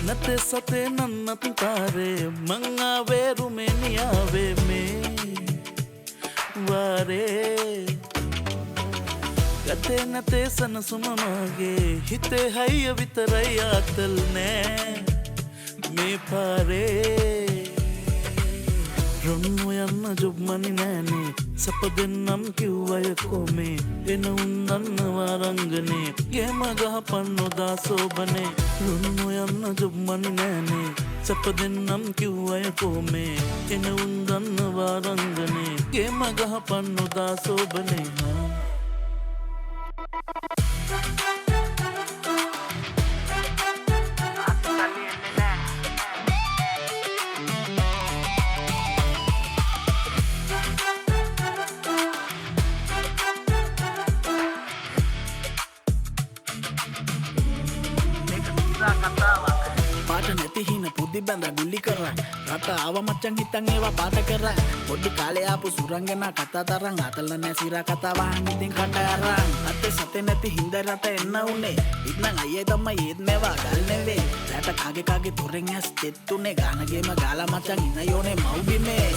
नते सते नन्नत तारे मंगावे रुमेनियावे में वारे गते नते सन सुममागे हिते हय्य वितरयातल ने මේ පාරේ රොන්නු යන්න ජොබ්මනි නෑනේ සප දෙන්නම් කිව්වය කොමේ එන උන්දන්නවා රංගනේ ගේම ගහපන් නොදා සෝබනේ රොන්නු යන්න ජොබ්මනි නෑනේ සප දෙන්නම් කිව්වය කොමේ එන උන්දන්නවා රංගනේ ගේම ගහපන් නොදා සෝබනේ බඳ ගුලි කරන් රට ආව මච්චන් හිතන් ඒවා පාට කරන් පොඩි කාලේ ආපු සුරංගනා කතා තරම් අතල නැ සිරා කතා වහන් ඉතින් කට අරන් අතේ සතේ නැති හිඳ රට එන්න උනේ ඉක්නම් අයියේ තමයි ඒත් මේවා ගල් නෙවේ රට කාගේ තොරෙන් ඇස් තෙත්තුනේ ගානගේම ගාලා මචං ඉන්න යෝනේ මව්බිමේ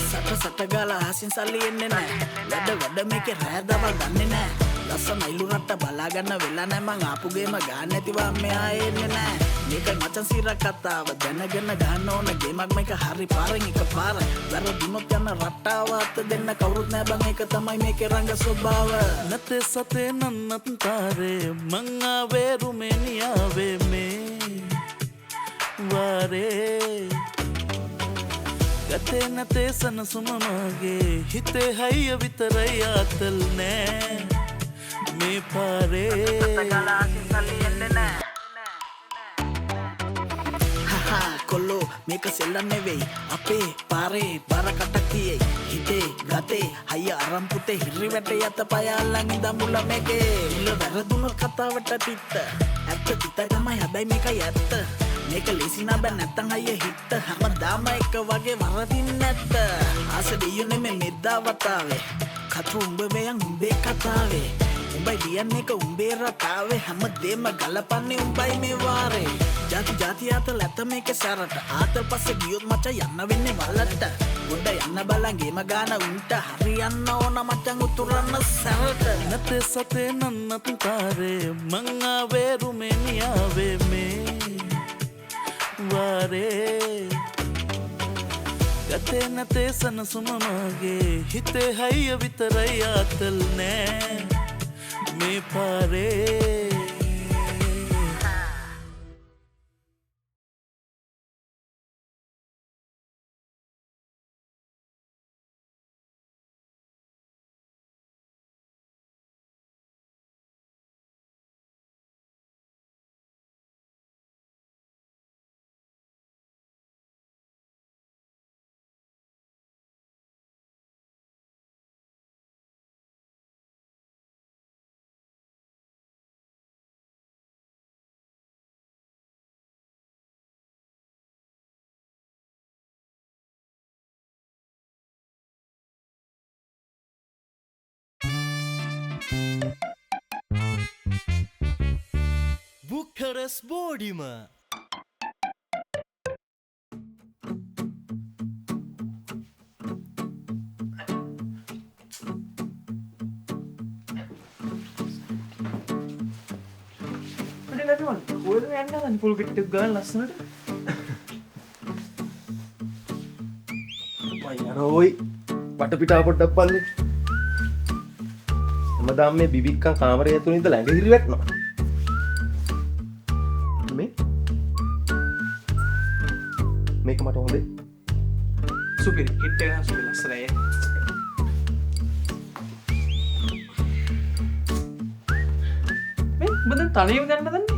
සට ගාලා ආසින් සල්ලි එන්නේ නැහැ වැඩ මේකේ රෑ දවල් ගන්නෙ නැහැ ලස්සන ඉලු රට බලා ගන්න වෙලා නැහැ මං ආපු ගේම ගාන්න නැතිවා මෙහා එන්නේ නැහැ මේක මචං සිරා කතාව දැනගෙන ගන්න ඕන ගේමක් මේක හරි පාරෙන් එකපාර වැරදුනොත් යන රටාව අත දෙන්න කවුරුත් නෑ බං ඒක තමයි මේකේ රංග ස්වභාව නතේ සතේ නන්නත් තාරේ මං ආවේ රුමේනියාවේ මේ වාරේ ගතේ නතේ සන සුමමාගේ හිතේ හයිය විතරයි ආතල් නෑ මේ පාරේ කොල්ලෝ මේක සෙල්ලම් නෙවෙයි අපේ පාරේ බර කටක් තියේ හිතේ ගතේ හයිය අරන් පුතේ හිරි වැට යත පය අල්ලන් ඉඳන් මුල මේකේ ඉල වැරදුනොත් කතාවට තිත්ත ඇත්ත තිත තමයි හැබැයි මේකයි ඇත්ත මේක ලේසි නෑ බෑ නැත්තම් අයියේ හිට හැමදාම එක වගේ වරදින් නැත්ත ආස දෙයුනේ මේ මෙද්දා වතාවේ කතු උඹ මෙයන් උඹේ කතාවේ උඹයි ලියන්නේ එක උඹේ රටාවේ හැමදේම ගලපන්නේ උඹයි මේ වාරේ ජාති අතල ඇත මේක සැරට ආතල් පස්සේ ගියොත් මචං යන්න වෙන්නේ වලට ගොඩ යන්න බලන් ගේම ගාන උන්ට හරියන්න ඕන මචං උතුරන්න සැරට නැතේ සතේ නන්නත් තාරේ මං ආවේ රුමේනියාවේ මේ වාරේ ගතේ නැතේ සන සුමමාගේ හිතේ හයිය විතරයි ආතල් නෑ මේ පාරේ Bucharest Bodima. full get girl ලස්සනට ඔයි වටපිටාව පොඩ්ඩක් බලන්න. හැමදාම මේ බිබික්කන් කාමරය ඇතුළේ ඉඳලා ඇඟ හිරි වැටෙනවා. මේක මට හොඳේ. සුපිරි හිට් එක සුපිරි ලස්සනයි. මේ බඳන් තනියම ගන්න දන්නේ.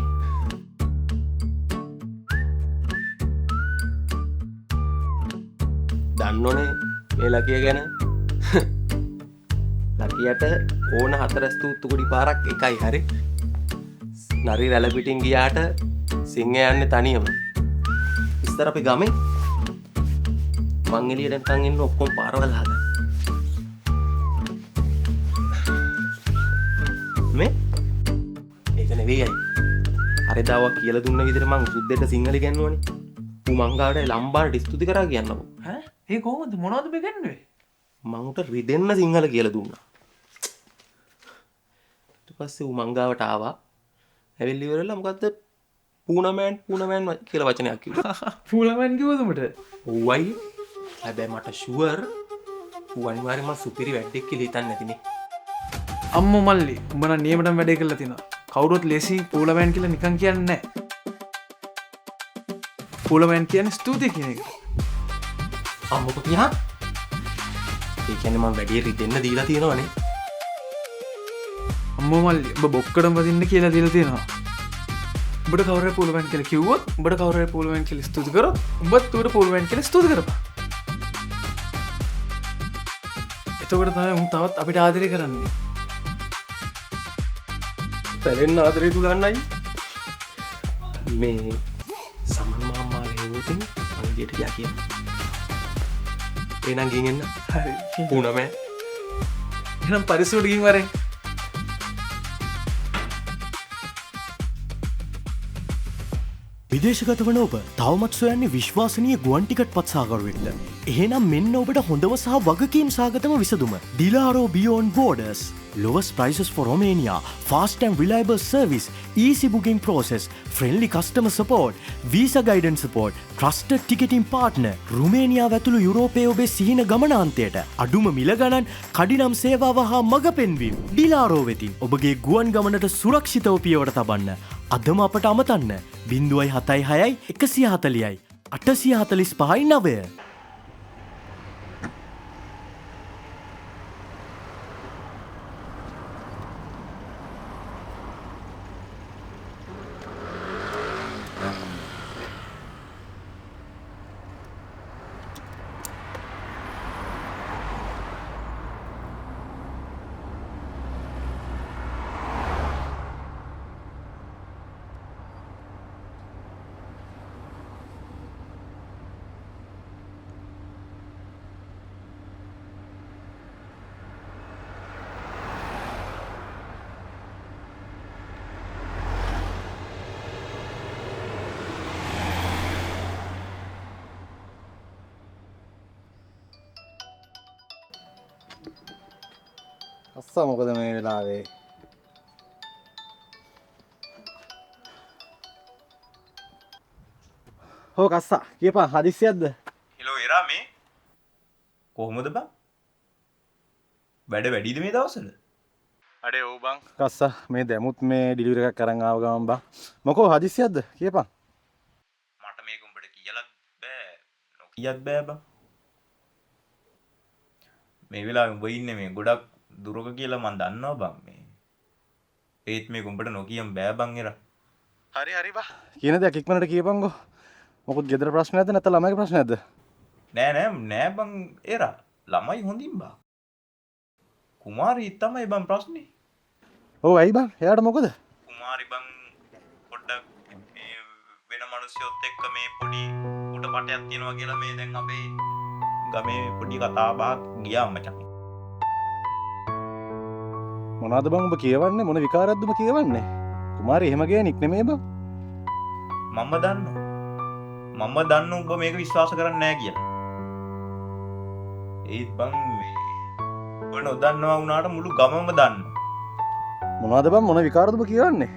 දන්නෝනේ මේ ලකිය ගැන. ලකියට ඕන 4 ස්තුත්තු කුඩි පාරක් එකයි හරි. නරි රැළ පිටින් ගියාට සිංහ යන්නේ තනියම. ඉස්තර අපි ගමේ මං එළියට නැත්නම් ඉන්න ඔක්කොම පාරවල් හදා. නෙවෙයි අයි. අර දාවා කියලා දුන්න විදිහට මං සුද්දෙට සිංහල ඉගෙනුවානේ. ඌ මං ගාවට ලම්බාට ස්තුති කරා කියන්නකෝ. ඈ ඒ කොහොමද මොනවද මේ ගන්නේ? මං උට රිදෙන්න සිංහල කියලා දුන්නා. ඊට පස්සේ ඌ මං ගාවට ආවා. ඇවිල්ලි ඉවරලා මොකද්ද පූනමෑන් කියලා වචනයක් කිව්වා. පූලමන් කිව්වද උඹට? ඌයි හැබැයි මට ෂුවර් ඌ අනිවාර්යයෙන්ම සුපිරි වැඩක් කියලා හිතන්නේ නැතිනේ. අම්මෝ මල්ලි උඹ නම් නියමටම වැඩේ කරලා තිනවා. කවුරුත් ලේසි පූලමන් කියලා නිකන් කියන්නේ නැහැ. පූලමන් කියන්නේ ස්තුතියි කියන එක. අම්මෝ කියා. ඒ කියන්නේ මම වැඩි රිදෙන්න දීලා තියෙනවනේ. අම්මෝ මල්ලි උඹ බොක්කඩම වදින්න කියලා දීලා තියෙනවා. උඹට කවුරුහරි පූලමන් කියලා කිව්වොත් උඹට කවුරුහරි පූලමන් කියලා ස්තුති කරොත් උඹත් උඹට පූලමන් කියලා ස්තුති කරපන්. එතකොට තමයි උන් තවත් අපිට ආදරය කරන්නේ. පැලෙන්න ආදරේ දුලන්නයි. මේ සමන් මාමා හේවුතින් අනිදියට ගියා කියන. එනං ගින් එන්න. හරි. පුණමෑ. එහෙනම් පරිස්සමට ගින් වරෙන්. විදේශගත වන ඔබ තවමත් සොයන්නේ විශ්වාසනීය ගුවන් ටිකට් පත් සාකරුවෙක්ද? එහෙනම් මෙන්න ඔබට හොඳම සහ වගකීම් සහගතම විසඳුම. Dilaro Beyond Borders. Lowest prices for Romania, fast and reliable service, easy booking process, friendly customer support, visa guidance support, trusted ticketing partner. රුමේනියාව ඇතුළු යුරෝපයේ ඔබේ සිහින ගමනාන්තයට අඩුම මිල ගණන්, කඩිනම් සේවාව හා මඟ පෙන්වීම. Dilaro වෙතින් ඔබගේ ගුවන් ගමනට සුරක්ෂිතව පියවර තබන්න. අදම අපට අමතන්න 076 140 845 9. අස්සා මොකද මේ වෙලාවේ? හෝ කස්සා කියපන් හදිස්සියක්ද? හෙලෝ එරා මේ කොහොමද බං? වැඩ වැඩිද මේ දවස්වල? අඩේ ඔව් බං. කස්සා මේ දැමුත් මේ ඩිලිවරි එකක් අරන් ආව ගමන් බං. මොකෝ හදිස්සියක්ද කියපන්. මට මේක උඹට කියලත් බෑ. නොකියත් බෑ බං. මේ වෙලාවේ උඹ ඉන්නේ මේ ගොඩක් දුරක කියලා මන් දන්නවා බං මේ. ඒත් මේක උඹට නොකියම් බෑ බං එරා. හරි හරි බං. කියන දෙයක් ඉක්මනට කියපන්කෝ. මොකද ගෙදර ප්‍රශ්නයක්ද නැත්නම් ළමයිගේ ප්‍රශ්නයක්ද? නෑ බං එරා. ළමයි හොඳින් බං. කුමාරී තමයි බං ප්‍රශ්නේ. ඔව් ඇයි බං? එයාට මොකද? කුමාරි බං පොඩ්ඩක් වෙන මිනිස්සුත් එක්ක මේ පොඩි උඩ පටයක් තියනවා කියලා මේ දැන් අපේ ගමේ පොඩි කතා බහක් ගියා මචං. මොනවද බං ඔබ කියවන්නේ? මොන විකාරයක්ද ඔබ කියවන්නේ? කුමාරී එහෙම ගෑණික් නෙමෙයි බං. මම දන්නවා ඔබ මේක විශ්වාස කරන්නේ නැහැ කියලා. ඒත් බං ඔබ නොදන්නවා වුණාට මුළු ගමම දන්නවා. මොනවද බං මොන විකාරද ඔබ කියවන්නේ?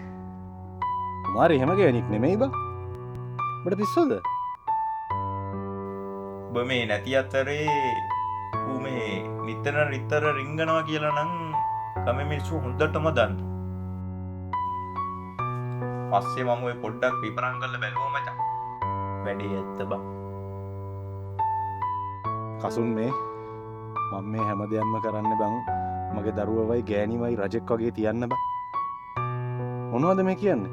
කුමාරී එහෙම ගෑණික් නෙමෙයි බං. ඔබට පිස්සුද? ඔබ මේ නැති අතරේ ඌ මේ නිතර රිංගනවා කියලා නම් ගමේ මිනිස්සු හොඳටම දන්නවා. පස්සේ මම ඔය පොඩ්ඩක් විපරම් කරලා බැලුවා මචං. වැඩේ ඇත්ත බං. කසුන් මේ මම මේ හැම දෙයක්ම කරන්න බං මගේ දරුවවයි ගෑණිවයි රජෙක් වගේ තියන්න බං. මොනවද මේ කියන්නේ?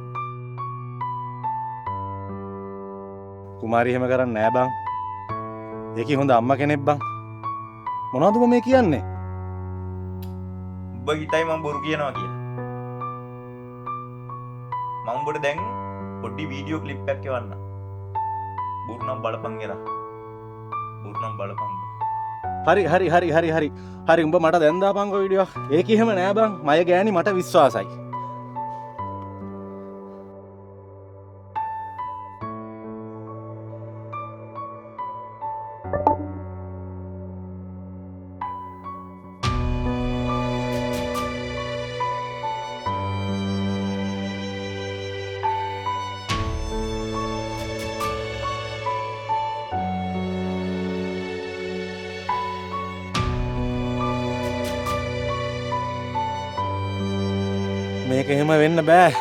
කුමාරී එහෙම කරන්නේ නෑ බං. ඒකේ හොඳ අම්මා කෙනෙක් බං. මොනවද ඔබ මේ කියන්නේ? ඔබ හිතයි මම බොරු කියනවා කියලා. මම උඹට දැන් පොඩි වීඩියෝ ක්ලිප් එකක් එවන්න. බොරු නම් බලපන් එරා. බොරු නම් බලපන්. හරි උඹ මට දැන් දාපන්කෝ වීඩියෝ එක. ඒක එහෙම නෑ බං. මය ගෑණි මට විශ්වාසයි. මේක එහෙම වෙන්න බෑ.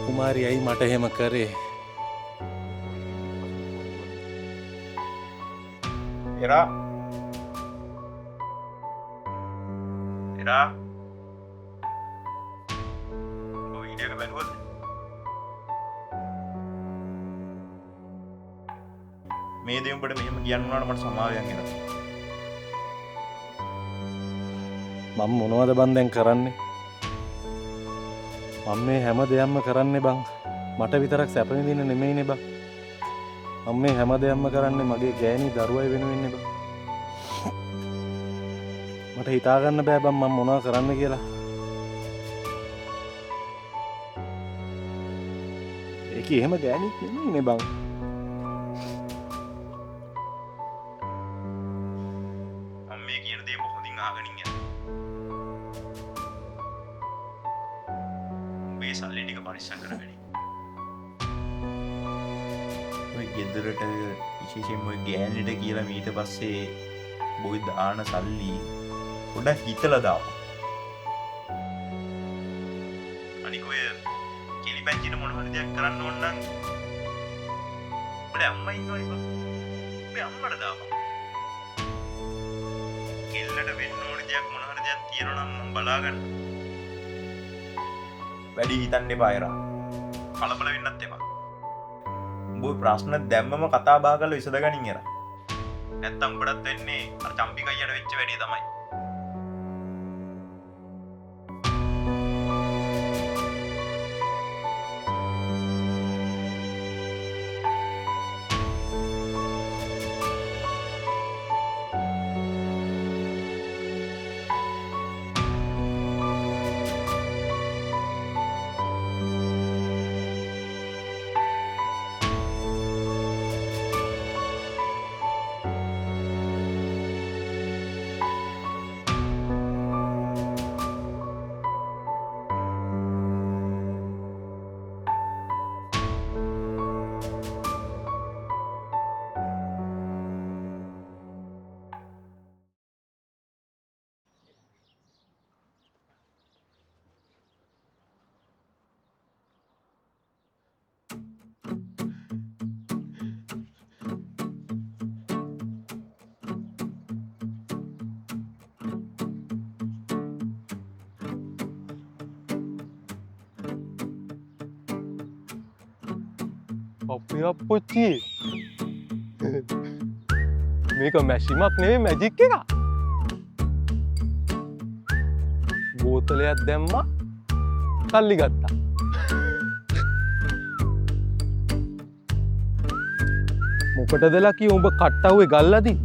කුමාරි ඇයි මට එහෙම කරේ? එරා එරා වීඩියෝ එක බැලුවද? මේ දේ උඹට මෙහෙම කියන්න උනාට මට සමාවෙන් එනවා. මම මොනවද බන් දැන් කරන්නේ? මම මේ හැම දෙයක්ම කරන්නේ බං මට විතරක් සැප විඳින්න නෙමෙයිනේ බං. මම මේ හැම දෙයක්ම කරන්නේ මගේ ගෑණි දරුවයි වෙනුවෙන්නේ බං. මට හිතා ගන්න බෑ බං මම මොනවද කරන්න කියලා. ඒක එහෙම ගෑණික් නෙමෙයිනේ බං. මම මේ කියන දේ හොඳින් අහගෙන ඉන්න. මේ සල්ලි ටික පරිස්සම් කරගනි. ඔය ගෙදරට විශේෂයෙන්ම ඔය ගෑනිට කියලා ඊට පස්සේ බොයි දාන සල්ලි පොඩ්ඩක් හිතලා දාපන්. අනික ඔය කිලි පැංචිට මොන හරි දෙයක් කරන්න ඕන නම් ඔබේ අම්මා ඉන්නවනේ බං. ඔබේ අම්මට දාපන්. කෙල්ලට වෙන්න ඕන දෙයක් මොන හරි දෙයක් තියෙනවා නම් මම බලාගන්න. වැඩි හිතන්න එපා එරා. කලබල වෙන්නත් එපා. උඹ ප්‍රශ්න දැම්මම කතා බහ කරලා විසඳගනින් එරා. නැත්තම් උඹටත් වෙන්නේ අර චම්පික අයියට වෙච්ච වැඩේ තමයි. අපේ අප්පච්චි මේක මැෂිමක් නෙවෙයි මැජික් එකක්. බෝතලයක් දැම්මා සල්ලි ගත්තා. මොකටද ලකී උඹ කට්ටව්වේ ගල්ලාදී?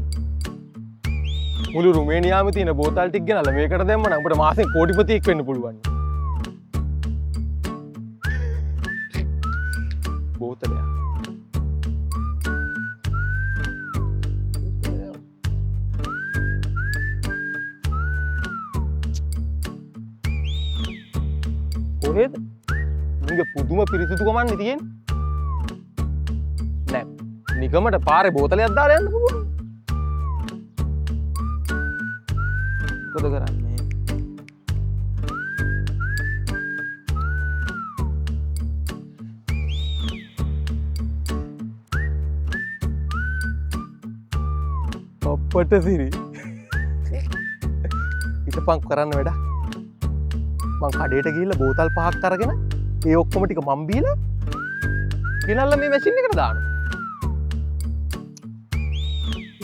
මුළු රුමේනියාවේ තියෙන බෝතල් ටික ගෙනල්ලා මේකට දැම්ම නම් අපිට මාසෙන් කෝටිපතියෙක් වෙන්න පුළුවන්. බෝතලයක් කොහෙද? නිග පුදුම පිරිසිදුකමන්නේ තියෙන්නේ. නෑ නිගමට පාරේ බෝතලයක් දාලා යන්න පුළුවන්. මොකද කරන්නේ? අප්පට සිරි හිටපන් කරන්න වැඩ. මං කඩේට ගිහිල්ලා බෝතල් 5ක් අරගෙන ඒ ඔක්කොම ටික මම් බීලා ගෙනල්ලා මේ මැෂින් එකට දානවා.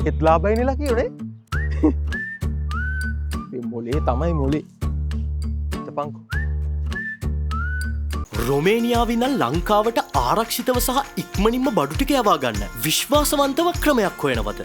ඒත් ලාභයි නෙලා කියෝනේ. මේ මොලේ තමයි මොලේ. හිටපන්කෝ. රොමේනියාව ඉඳන් ලංකාවට ආරක්ෂිතව සහ ඉක්මනින්ම බඩු ටික යවා ගන්න විශ්වාසවන්තව ක්‍රමයක් හොයනවද?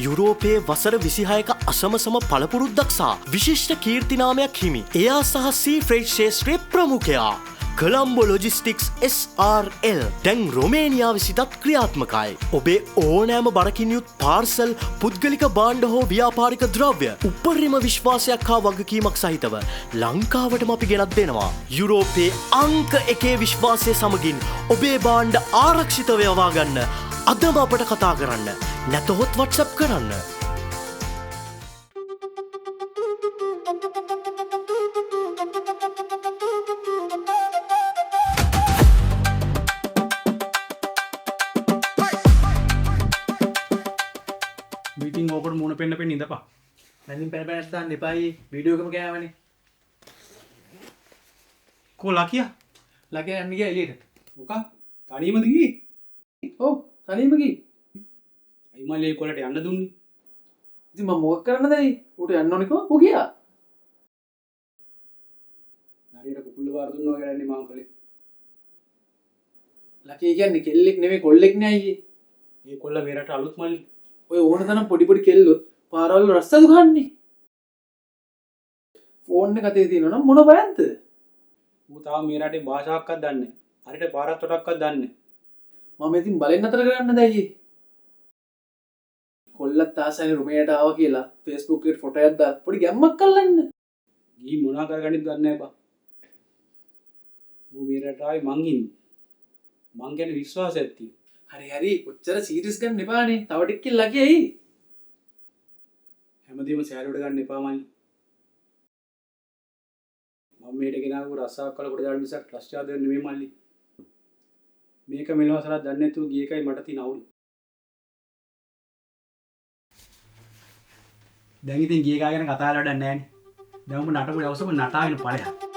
යුරෝපයේ වසර 26ක අසමසම පළපුරුද්දක් සහ විශිෂ්ට කීර්තිනාමයක් හිමි එයා සහ සී ෆ්‍රේට් ශේෂ්ත්‍රයේ ප්‍රමුඛයා කොලම්බෝ ලොජිස්ටික්ස් SRL දැන් රොමේනියාවේ සිටත් ක්‍රියාත්මකයි. ඔබේ ඕනෑම බරකින් යුත් පාර්සල්, පුද්ගලික භාණ්ඩ හෝ ව්‍යාපාරික ද්‍රව්‍ය උපරිම විශ්වාසයක් හා වගකීමක් සහිතව ලංකාවටම අපි ගෙනත් දෙනවා. යුරෝපයේ අංක 1 විශ්වාසය සමගින් ඔබේ භාණ්ඩ ආරක්ෂිතව යවා ගන්න අදම අපට කතා කරන්න. නැතහොත් WhatsApp කරන්න. ෆෝන පෙන්න පෙන්න ඉඳපන්. නැතිනම් පැන පැන දාන්න එපායි වීඩියෝ එකම කෑවනේ. කෝ ලකියා? ලකේ යන්න ගියා එළියට. මොකක්? තනියමද ගියේ? ඔව් තනියම ගියේ. අයි මල්ලේ කොලට යන්න දුන්නේ. ඉතින් මම මොකක් කරන්නද ඇයි? ඌට යන්න ඕනේ කොහොම ඌ ගියා. නරියට කුකුල්ල වාර දුන්නා වගේ යන්නේ මම කලේ. ලකේ කියන්නේ කෙල්ලෙක් නෙමෙයි කොල්ලෙක් නේ අයියේ. මේ කොල්ල මේ රට අලුත් මල්ලි. ඔය ඕන තරම් පොඩි පොඩි කෙල්ලොත් පාරවල් රස්සාදු ගන්නනේ. ෆෝන් එක අතේ තියෙනවා නම් මොන බයන්ද? ඌ තාම මේ රටේ භාෂාවක්වත් දන්නේ නැහැ. හරියට පාරක් තොටක්වත් දන්නේ නැහැ. මම ඉතින් බලෙන් අතර කරන්නද අයියේ. කොල්ලත් ආසයිනේ රුමේට ආවා කියලා Facebook එකේ ෆොටෝ එකක් දාලා පොඩි ගැම්මක් අල්ලන්න. ගිහි මොනා කරගන්නද දන්නේ නැහැ බා. ඌ මේ රට ආවේ මං ඉන්නේ. මං ගැන විශ්වාසයක් තියෙනවා. හරි හරි ඔච්චර සීරියස් ගන්න එපානේ. තව ටිකක් ලකේ. හැමදේම සෑහලුවට ගන්න එපා මල්ලි. මම මේට ගෙනාවු රස්සාවක් කළ කොට දාන්න මිසක් ට්‍රස්ට් ආදෙන්න නෙමෙයි මල්ලි. මේක මෙලවසලා දන්නේ නැතුව ගිය එකයි මට තියෙන අවුල. දැන් ඉතින් ගිය එකා ගැන කතා කරලා වැඩක් නැහැ නේ. දැන් උඹ නටපු දවසම නටාගෙන ඵලයක්.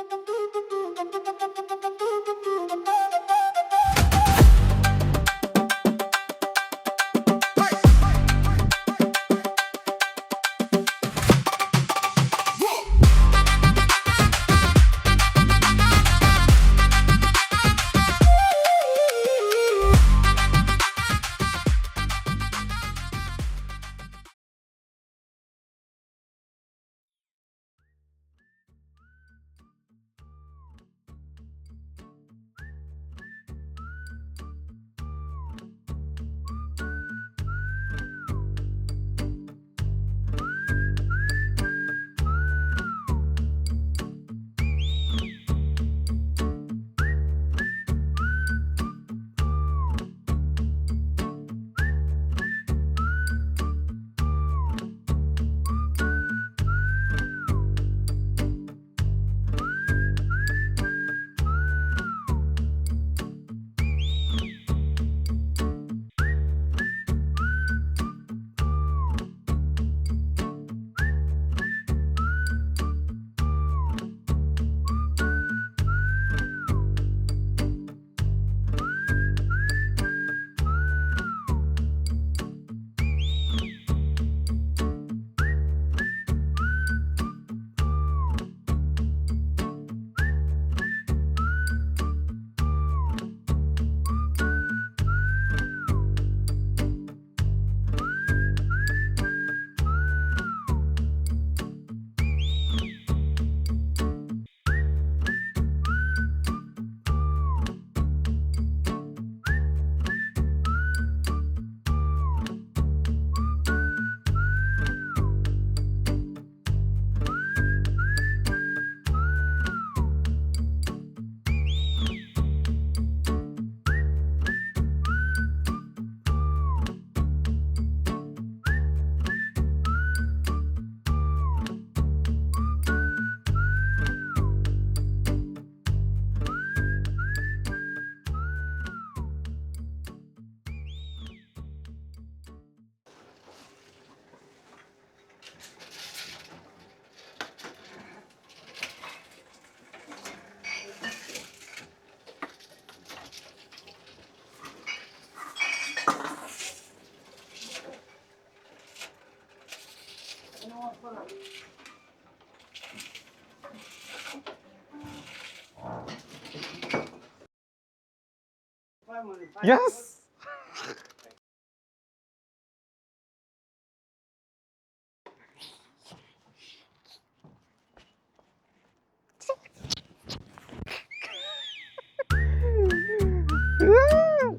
Yes.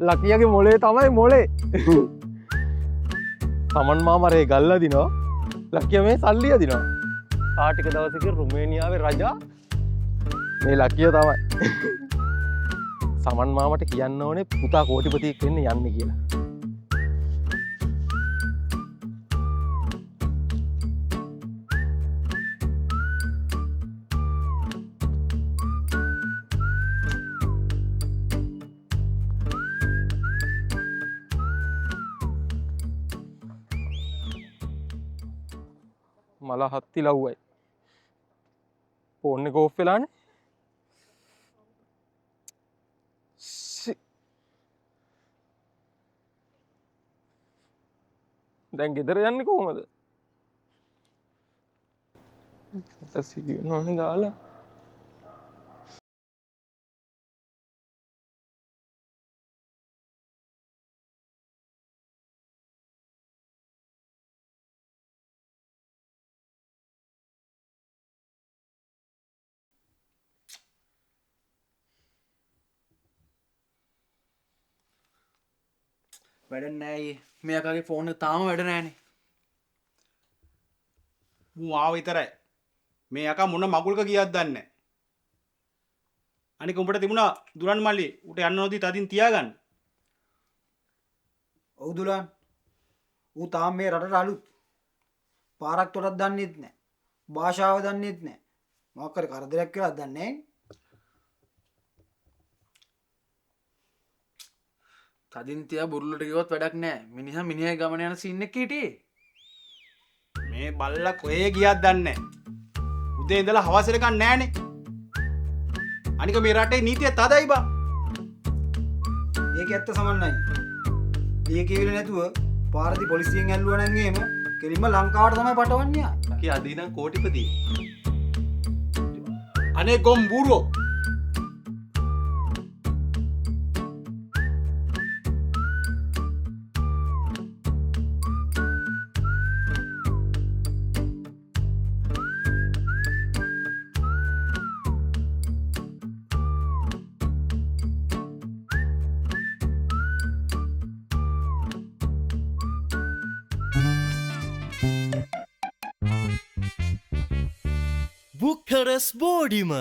ලකියගේ මොලේ තමයි මොලේ. සමන් මාමරේ ගල්ලා දිනවා. ලකිය මේ සල්ලිය දිනවා. කාටික දවසක රුමේනියාවේ රජා මේ ලකිය තමයි. සමන් මාමට කියන්න ඕනේ පුතා කෝටිපතියෙක් වෙන්න යන්නේ කියලා. මල හත්ති ලව්වයි ෆෝන් එක ඕෆ් වෙලානේ දැන් ගෙදර යන්නේ කොහොමද සිගනෝනේ දාලා වැඩනෑ මේකගේ ෆෝන් තාම වැඩ නෑනේ මූ ආව විතරයි මේ යකා මොන මගුල්ක ගියත් දන්නේ නැහැ. අනික උඹට තිබුණා දුරන් මල්ලි උට යන්න නොදී තදින් තියාගන්න. ඔව් දුලන් ඌ තාම මේ රටට අලුත් පාරක් තොටක් දන්නෙත් නැහැ භාෂාව දන්නෙත් නැහැ මොකක් කර කරදරයක් කියලා දන්නේ නැහැ තදින් තියා බුරුල්ලට ගියොත් වැඩක් නෑ මිනිහා මිනිහා ගමන යන සීන් එකක හිටියේ මේ බල්ලා කොහේ ගියත් දන්නේ නැහැ. උදේ ඉඳලා හවස වෙනකන් නැහනේ. අනික මේ රටේ නීතිය තදයි බා. ඒක ඇත්ත සමන්නයි ඊයේ කිවිල නැතුව පාරදී පොලිසියෙන් ඇල්ලුවා නම් එහෙම කෙලින්ම ලංකාවට තමයි පටවන්නේ කි අදීනම් කෝටිපති අනේ ගොම් බූරුවෝ බුක්කරස් බෝඩිම